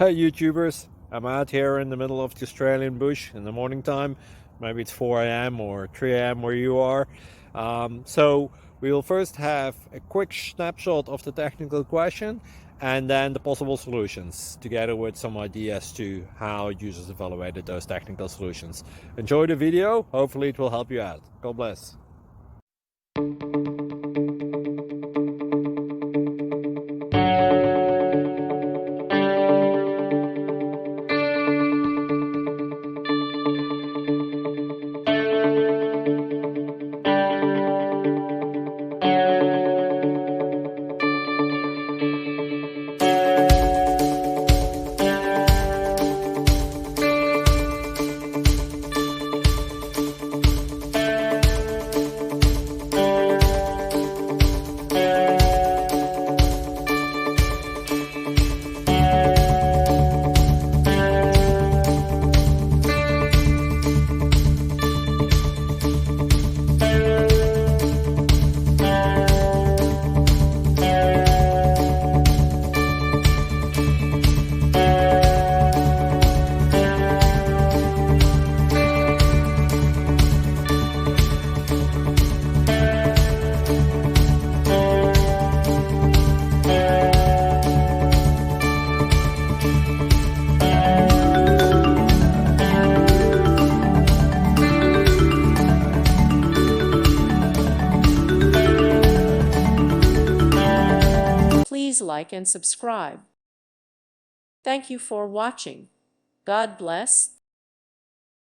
Hi YouTubers, I'm out here in the middle of the Australian bush in the morning time. Maybe it's 4 a.m. or 3 a.m. where you are. So we will first have a quick snapshot of the technical question and then the possible solutions, together with some ideas to how users evaluated those technical solutions. Enjoy the video, hopefully it will help you out. God bless. Please like and subscribe. Thank you for watching. God bless.